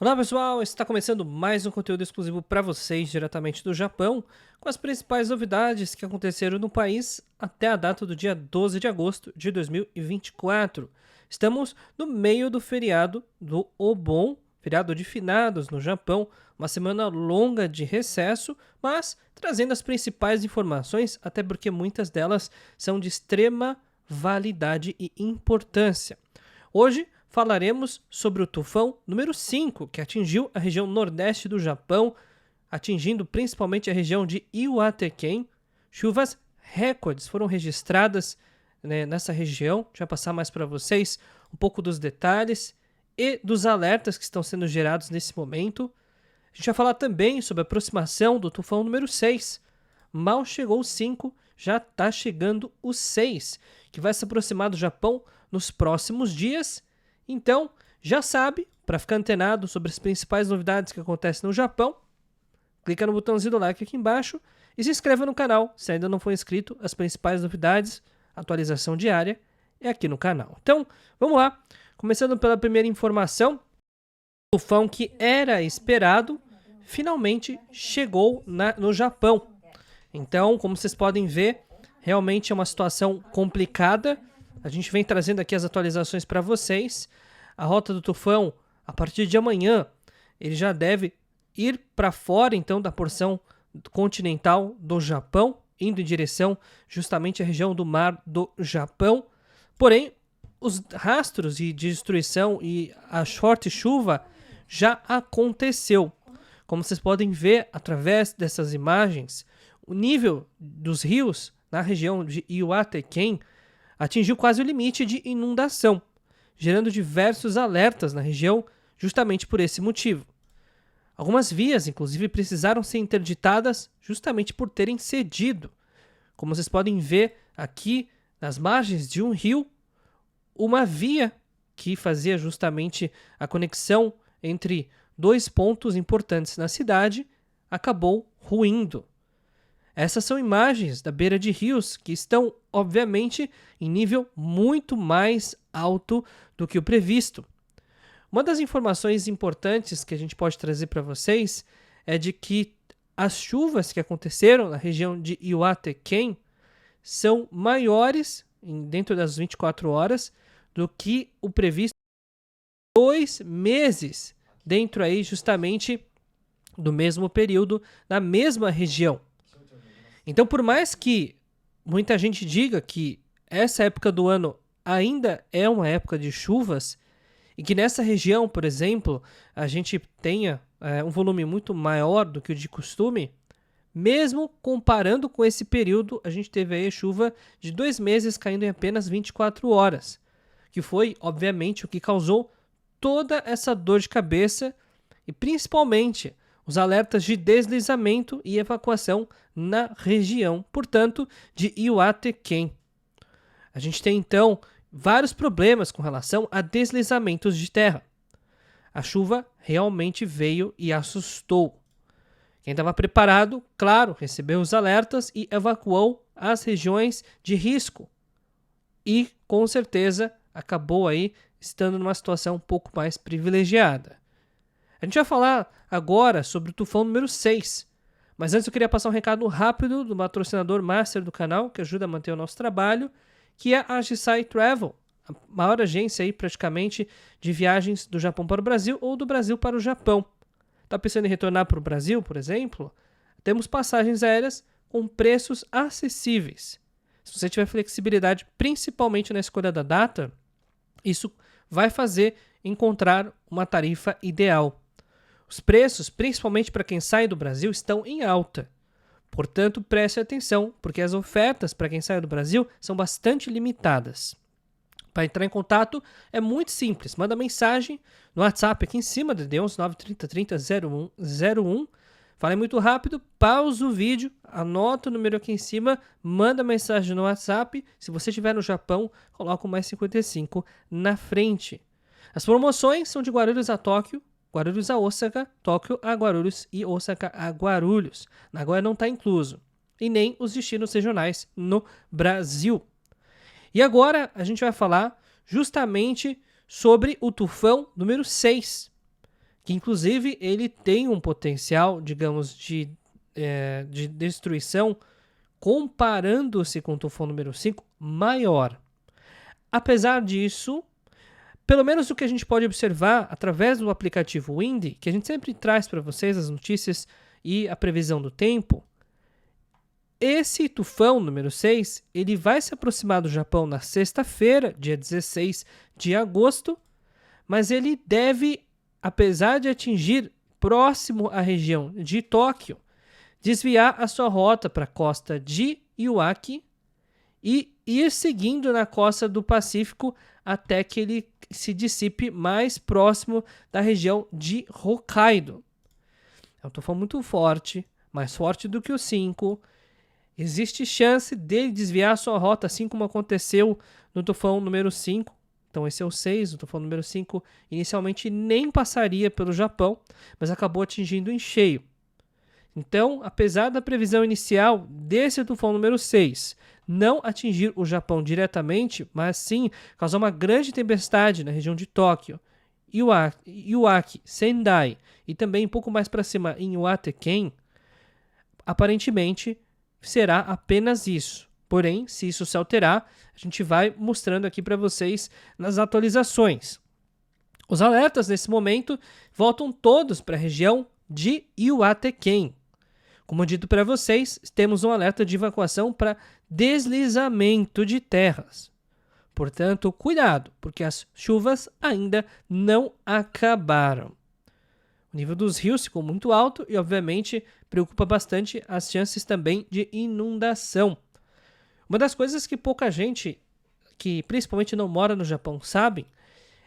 Olá pessoal, está começando mais um conteúdo exclusivo para vocês diretamente do Japão, com as principais novidades que aconteceram no país até a data do dia 12 de agosto de 2024. Estamos no meio do feriado do Obon, feriado de finados no Japão, uma semana longa de recesso, mas trazendo as principais informações, até porque muitas delas são de extrema validade e importância. Hoje falaremos sobre o tufão número 5, que atingiu a região nordeste do Japão, atingindo principalmente a região de Iwate-ken. Chuvas recordes foram registradas nessa região. Já passar mais para vocês um pouco dos detalhes e dos alertas que estão sendo gerados nesse momento. A gente vai falar também sobre a aproximação do tufão número 6. Mal chegou o 5, já está chegando o 6, que vai se aproximar do Japão nos próximos dias. Então, já sabe, para ficar antenado sobre as principais novidades que acontecem no Japão, clica no botãozinho do like aqui embaixo e se inscreva no canal se ainda não for inscrito. As principais novidades, atualização diária, é aqui no canal. Então, vamos lá. Começando pela primeira informação, o tufão que era esperado finalmente chegou no Japão. Então, como vocês podem ver, realmente é uma situação complicada. A gente vem trazendo aqui as atualizações para vocês. A rota do tufão, a partir de amanhã, ele já deve ir para fora, então, da porção continental do Japão, indo em direção justamente à região do mar do Japão. Porém, os rastros de destruição e a forte chuva já aconteceu. Como vocês podem ver através dessas imagens, o nível dos rios na região de Iwate-ken atingiu quase o limite de inundação, gerando diversos alertas na região justamente por esse motivo. Algumas vias, inclusive, precisaram ser interditadas justamente por terem cedido. Como vocês podem ver aqui nas margens de um rio, uma via que fazia justamente a conexão entre dois pontos importantes na cidade acabou ruindo. Essas são imagens da beira de rios que estão, obviamente, em nível muito mais alto do que o previsto. Uma das informações importantes que a gente pode trazer para vocês é de que as chuvas que aconteceram na região de Iwate-ken são maiores, dentro das 24 horas, do que o previsto 2 meses, dentro aí justamente do mesmo período, na mesma região. Então, por mais que muita gente diga que essa época do ano ainda é uma época de chuvas e que nessa região, por exemplo, a gente tenha um volume muito maior do que o de costume, mesmo comparando com esse período, a gente teve aí chuva de 2 meses caindo em apenas 24 horas, que foi, obviamente, o que causou toda essa dor de cabeça e principalmente os alertas de deslizamento e evacuação na região, portanto, de Iwate-ken. A gente tem, então, vários problemas com relação a deslizamentos de terra. A chuva realmente veio e assustou. Quem estava preparado, claro, recebeu os alertas e evacuou as regiões de risco. E, com certeza, acabou aí estando numa situação um pouco mais privilegiada. A gente vai falar agora sobre o tufão número 6, mas antes eu queria passar um recado rápido do patrocinador master do canal, que ajuda a manter o nosso trabalho, que é a Ajisai Travel, a maior agência aí praticamente de viagens do Japão para o Brasil ou do Brasil para o Japão. Está pensando em retornar para o Brasil, por exemplo? Temos passagens aéreas com preços acessíveis. Se você tiver flexibilidade, principalmente na escolha da data, isso vai fazer encontrar uma tarifa ideal. Os preços, principalmente para quem sai do Brasil, estão em alta. Portanto, preste atenção, porque as ofertas para quem sai do Brasil são bastante limitadas. Para entrar em contato é muito simples. Manda mensagem no WhatsApp aqui em cima, DDD 11 930 30 0101. Fale muito rápido, pausa o vídeo, anota o número aqui em cima, manda mensagem no WhatsApp. Se você estiver no Japão, coloca o mais 55 na frente. As promoções são de Guarulhos a Tóquio, Guarulhos a Osaka, Tóquio a Guarulhos e Osaka a Guarulhos. Nagoya não está incluso. E nem os destinos regionais no Brasil. E agora a gente vai falar justamente sobre o tufão número 6, que inclusive ele tem um potencial, digamos, de destruição, comparando-se com o tufão número 5, maior. Apesar disso, pelo menos o que a gente pode observar através do aplicativo Windy, que a gente sempre traz para vocês as notícias e a previsão do tempo, esse tufão número 6, ele vai se aproximar do Japão na sexta-feira, dia 16 de agosto, mas ele deve, apesar de atingir próximo à região de Tóquio, desviar a sua rota para a costa de Iwaki e ir seguindo na costa do Pacífico até que ele se dissipe mais próximo da região de Hokkaido. É um tufão muito forte, mais forte do que o 5. Existe chance dele desviar a sua rota, assim como aconteceu no tufão número 5. Então esse é o 6, o tufão número 5 inicialmente nem passaria pelo Japão, mas acabou atingindo em cheio. Então, apesar da previsão inicial desse tufão número 6 não atingir o Japão diretamente, mas sim causar uma grande tempestade na região de Tóquio, Iwaki, Sendai e também um pouco mais para cima em Iwate-ken, aparentemente será apenas isso. Porém, se isso se alterar, a gente vai mostrando aqui para vocês nas atualizações. Os alertas nesse momento voltam todos para a região de Iwate-ken. Como dito para vocês, temos um alerta de evacuação para deslizamento de terras. Portanto, cuidado, porque as chuvas ainda não acabaram. O nível dos rios ficou muito alto e, obviamente, preocupa bastante as chances também de inundação. Uma das coisas que pouca gente, que principalmente não mora no Japão, sabe,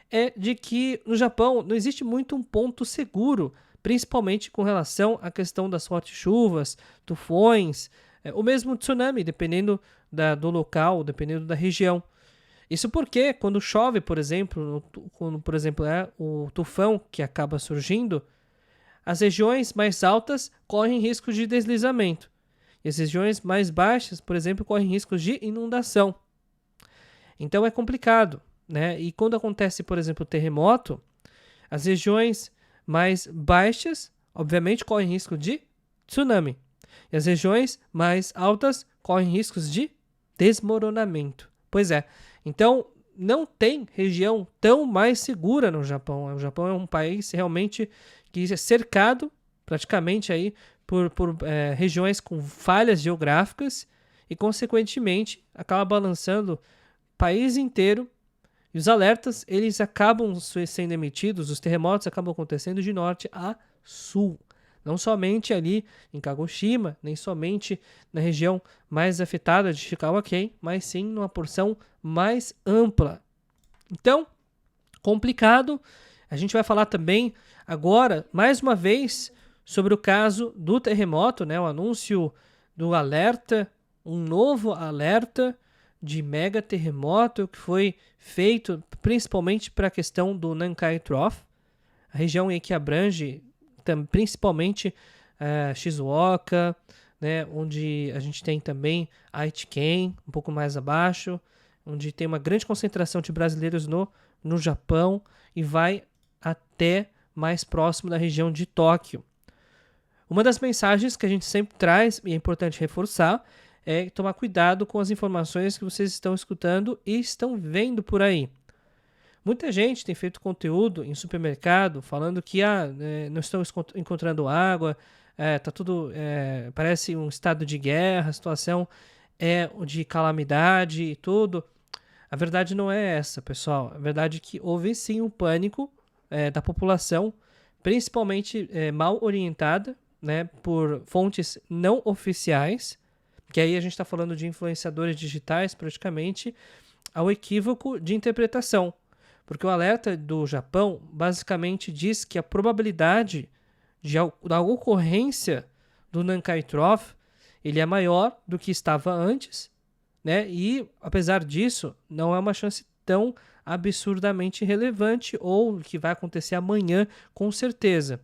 é de que no Japão não existe muito um ponto seguro, principalmente com relação à questão das fortes chuvas, tufões, ou mesmo tsunami, dependendo do local, dependendo da região. Isso porque quando chove, por exemplo, quando por exemplo é o tufão que acaba surgindo, as regiões mais altas correm risco de deslizamento. E as regiões mais baixas, por exemplo, correm riscos de inundação. Então é complicado, né? E quando acontece, por exemplo, terremoto, as regiões mais baixas, obviamente, correm risco de tsunami. E as regiões mais altas correm riscos de desmoronamento. Pois é. Então, não tem região tão mais segura no Japão. O Japão é um país realmente que é cercado praticamente aí por regiões com falhas geográficas e, consequentemente, acaba balançando o país inteiro. E os alertas, eles acabam sendo emitidos, os terremotos acabam acontecendo de norte a sul. Não somente ali em Kagoshima, nem somente na região mais afetada de Ishikawa-ken, mas sim numa porção mais ampla. Então, complicado. A gente vai falar também agora, mais uma vez, sobre o caso do terremoto, né? O anúncio do alerta, um novo alerta de mega terremoto que foi feito principalmente para a questão do Nankai Trough, a região em que abrange principalmente Shizuoka, né, onde a gente tem também Aichi-ken, um pouco mais abaixo, onde tem uma grande concentração de brasileiros no Japão e vai até mais próximo da região de Tóquio. Uma das mensagens que a gente sempre traz, e é importante reforçar, é tomar cuidado com as informações que vocês estão escutando e estão vendo por aí. Muita gente tem feito conteúdo em supermercado falando que não estão encontrando água, tá tudo, parece um estado de guerra, a situação é de calamidade e tudo. A verdade não é essa, pessoal. A verdade é que houve sim um pânico da população, principalmente mal orientada, né, por fontes não oficiais, que aí a gente está falando de influenciadores digitais praticamente, ao equívoco de interpretação. Porque o alerta do Japão basicamente diz que a probabilidade da ocorrência do Nankai Trough ele é maior do que estava antes, né? E, apesar disso, não é uma chance tão absurdamente relevante ou que vai acontecer amanhã, com certeza.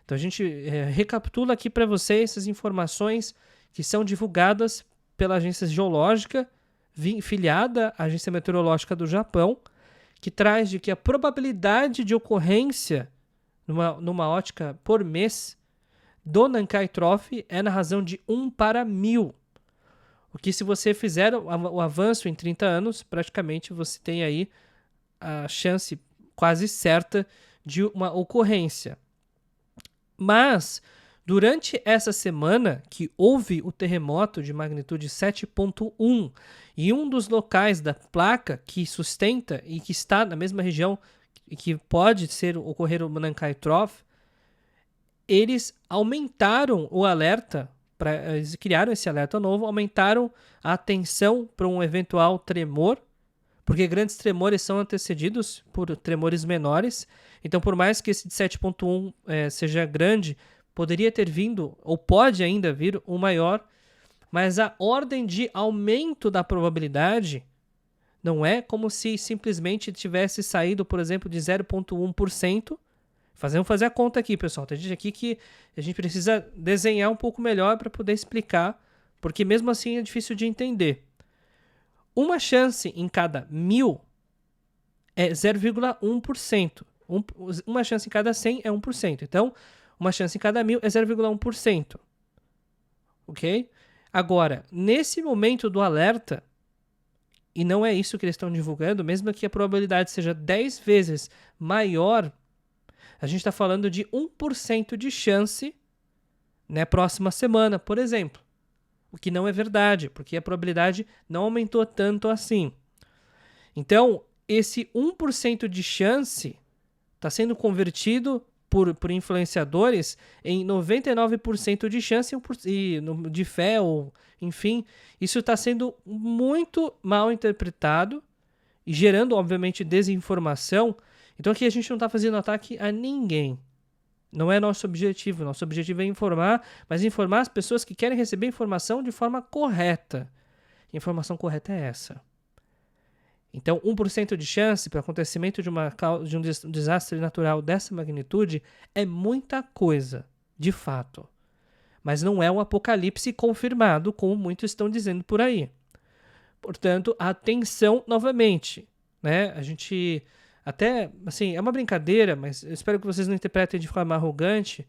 Então, a gente recapitula aqui para vocês essas informações que são divulgadas pela Agência Geológica, filiada à Agência Meteorológica do Japão, que traz de que a probabilidade de ocorrência numa ótica por mês, do Nankai Trophy é na razão de 1 para 1000. O que, se você fizer o avanço em 30 anos, praticamente você tem aí a chance quase certa de uma ocorrência. Mas, durante essa semana que houve o terremoto de magnitude 7.1 e um dos locais da placa que sustenta e que está na mesma região e que pode ocorrer o Nankai Trophy, eles aumentaram o alerta, eles criaram esse alerta novo, aumentaram a atenção para um eventual tremor, porque grandes tremores são antecedidos por tremores menores. Então, por mais que esse de 7.1 seja grande, poderia ter vindo, ou pode ainda vir, um maior, mas a ordem de aumento da probabilidade não é como se simplesmente tivesse saído, por exemplo, de 0,1%. Vamos fazer a conta aqui, pessoal. Tem gente aqui que a gente precisa desenhar um pouco melhor para poder explicar, porque mesmo assim é difícil de entender. Uma chance em cada 1000 é 0,1%. Uma chance em cada 100 é 1%. Então, uma chance em cada 1000 é 0,1%. Ok? Agora, nesse momento do alerta, e não é isso que eles estão divulgando, mesmo que a probabilidade seja 10 vezes maior, a gente está falando de 1% de chance na próxima semana, por exemplo. O que não é verdade, porque a probabilidade não aumentou tanto assim. Então, esse 1% de chance está sendo convertido por influenciadores em 99% de chance de fé, ou enfim, isso está sendo muito mal interpretado e gerando, obviamente, desinformação. Então aqui a gente não está fazendo ataque a ninguém. Não é nosso objetivo. Nosso objetivo é informar, mas informar as pessoas que querem receber informação de forma correta. A informação correta é essa. Então, 1% de chance para acontecimento de um desastre natural dessa magnitude é muita coisa, de fato. Mas não é um apocalipse confirmado, como muitos estão dizendo por aí. Portanto, atenção novamente. Né? A gente até, assim, é uma brincadeira, mas eu espero que vocês não interpretem de forma arrogante.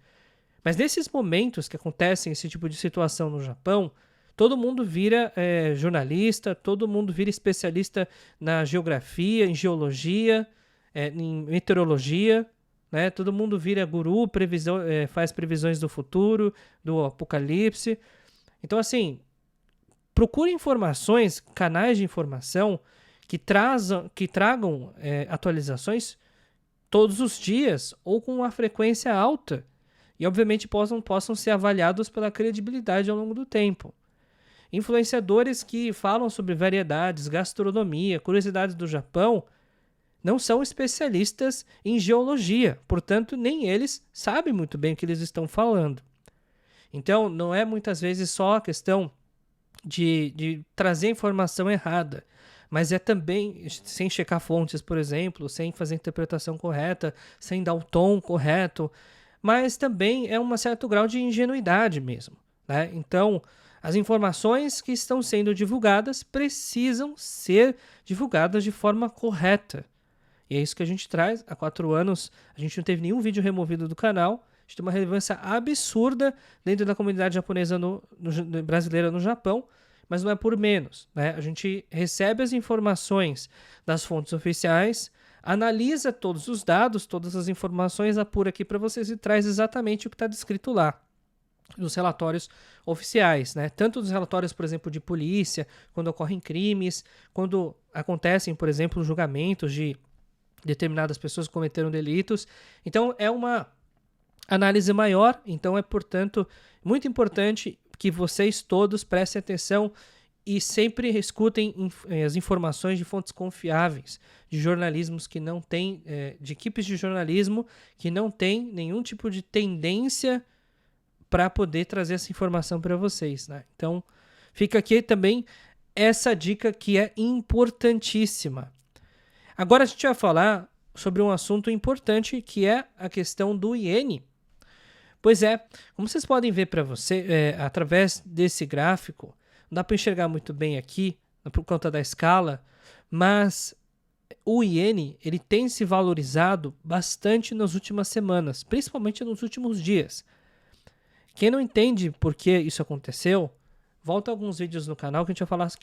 Mas nesses momentos que acontecem esse tipo de situação no Japão, todo mundo vira jornalista, todo mundo vira especialista na geografia, em geologia, em meteorologia, né? Todo mundo vira guru, faz previsões do futuro, do apocalipse. Então, assim, procure informações, canais de informação que tragam atualizações todos os dias ou com uma frequência alta e, obviamente, possam ser avaliados pela credibilidade ao longo do tempo. Influenciadores que falam sobre variedades, gastronomia, curiosidades do Japão, não são especialistas em geologia, portanto, nem eles sabem muito bem o que eles estão falando. Então, não é muitas vezes só a questão de trazer informação errada, mas é também sem checar fontes, por exemplo, sem fazer a interpretação correta, sem dar o tom correto, mas também é um certo grau de ingenuidade mesmo, né? Então, as informações que estão sendo divulgadas precisam ser divulgadas de forma correta. E é isso que a gente traz. Há 4 anos a gente não teve nenhum vídeo removido do canal. A gente tem uma relevância absurda dentro da comunidade japonesa brasileira no Japão, mas não é por menos, né? A gente recebe as informações das fontes oficiais, analisa todos os dados, todas as informações, apura aqui para vocês e traz exatamente o que está descrito lá nos relatórios oficiais, né? Tanto dos relatórios, por exemplo, de polícia, quando ocorrem crimes, quando acontecem, por exemplo, julgamentos de determinadas pessoas que cometeram delitos. Então, é uma análise maior, então é, portanto, muito importante que vocês todos prestem atenção e sempre escutem as informações de fontes confiáveis, de jornalismos que não têm, de equipes de jornalismo que não têm nenhum tipo de tendência para poder trazer essa informação para vocês, né? Então, fica aqui também essa dica que é importantíssima. Agora a gente vai falar sobre um assunto importante, que é a questão do iene. Pois é, como vocês podem ver para através desse gráfico, não dá para enxergar muito bem aqui, por conta da escala, mas o iene ele tem se valorizado bastante nas últimas semanas, principalmente nos últimos dias. Quem não entende por que isso aconteceu, volta alguns vídeos no canal que a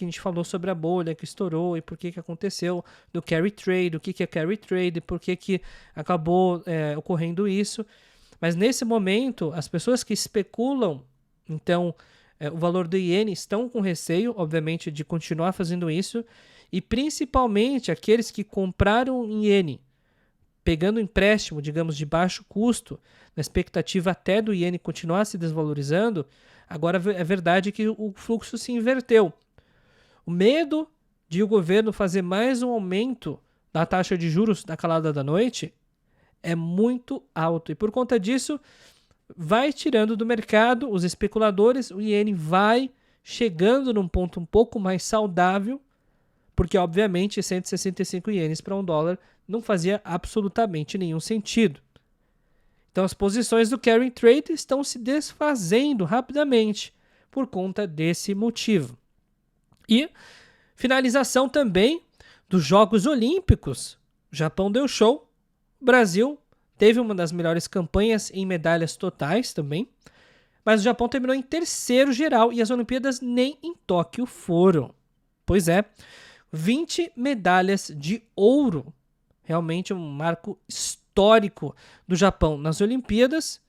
gente falou sobre a bolha que estourou e por que aconteceu, do carry trade, o que é carry trade, por que acabou ocorrendo isso. Mas nesse momento, as pessoas que especulam, então, o valor do iene estão com receio, obviamente, de continuar fazendo isso, e principalmente aqueles que compraram em iene, pegando empréstimo, digamos, de baixo custo, na expectativa até do iene continuar se desvalorizando, agora é verdade que o fluxo se inverteu. O medo de o governo fazer mais um aumento da taxa de juros na calada da noite é muito alto. E por conta disso, vai tirando do mercado os especuladores, o iene vai chegando num ponto um pouco mais saudável, porque obviamente 165 ienes para $1 não fazia absolutamente nenhum sentido. Então as posições do carry trade estão se desfazendo rapidamente por conta desse motivo. E finalização também dos Jogos Olímpicos. O Japão deu show, o Brasil teve uma das melhores campanhas em medalhas totais também, mas o Japão terminou em terceiro geral e as Olimpíadas nem em Tóquio foram. Pois é, 20 medalhas de ouro. Realmente um marco histórico do Japão nas Olimpíadas.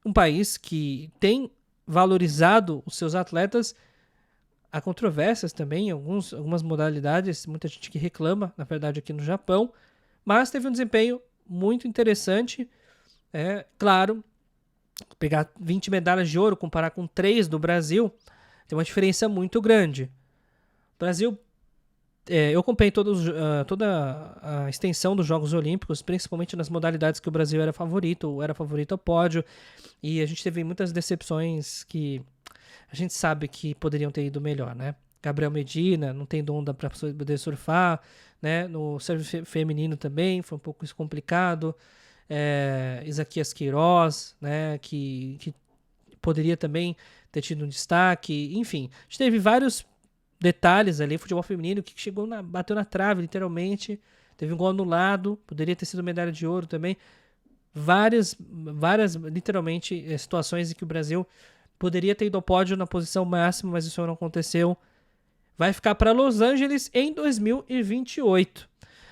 Um país que tem valorizado os seus atletas. Há controvérsias também em algumas modalidades. Muita gente que reclama, na verdade, aqui no Japão. Mas teve um desempenho muito interessante. Claro, pegar 20 medalhas de ouro, comparar com 3 do Brasil, tem uma diferença muito grande. O Brasil... eu acompanhei toda a extensão dos Jogos Olímpicos, principalmente nas modalidades que o Brasil era favorito ao pódio, e a gente teve muitas decepções que a gente sabe que poderiam ter ido melhor, né? Gabriel Medina não tem dom para poder surfar, né? No surf feminino também foi um pouco complicado. Isaquias Queiroz, né? Que poderia também ter tido um destaque, enfim, a gente teve vários detalhes ali, futebol feminino que bateu na trave, literalmente, teve um gol anulado, poderia ter sido medalha de ouro também, várias literalmente, situações em que o Brasil poderia ter ido ao pódio na posição máxima, mas isso não aconteceu. Vai ficar para Los Angeles em 2028.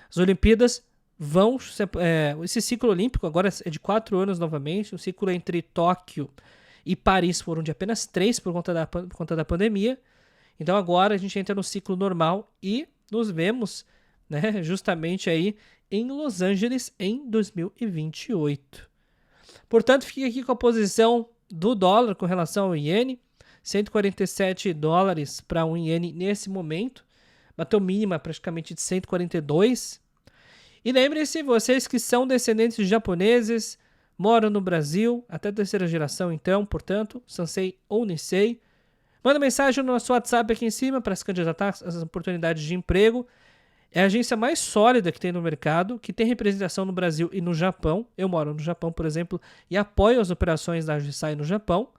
As Olimpíadas vão... esse ciclo olímpico agora é de 4 anos novamente, o ciclo entre Tóquio e Paris foram de apenas 3 por conta da pandemia. Então agora a gente entra no ciclo normal e nos vemos, né, justamente aí em Los Angeles em 2028. Portanto, fique aqui com a posição do dólar com relação ao iene. $147 para um iene nesse momento. Bateu mínima praticamente de 142. E lembrem-se, vocês que são descendentes de japoneses, moram no Brasil, até terceira geração então, portanto, Sansei ou Nisei, manda mensagem no nosso WhatsApp aqui em cima para se candidatar às oportunidades de emprego. É a agência mais sólida que tem no mercado, que tem representação no Brasil e no Japão. Eu moro no Japão, por exemplo, e apoio as operações da Agisai no Japão.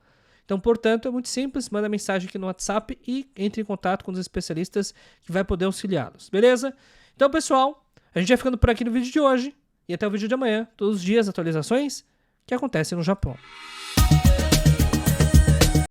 Então, portanto, é muito simples. Manda mensagem aqui no WhatsApp e entre em contato com os especialistas que vai poder auxiliá-los. Beleza? Então, pessoal, a gente vai ficando por aqui no vídeo de hoje. E até o vídeo de amanhã. Todos os dias, atualizações que acontecem no Japão.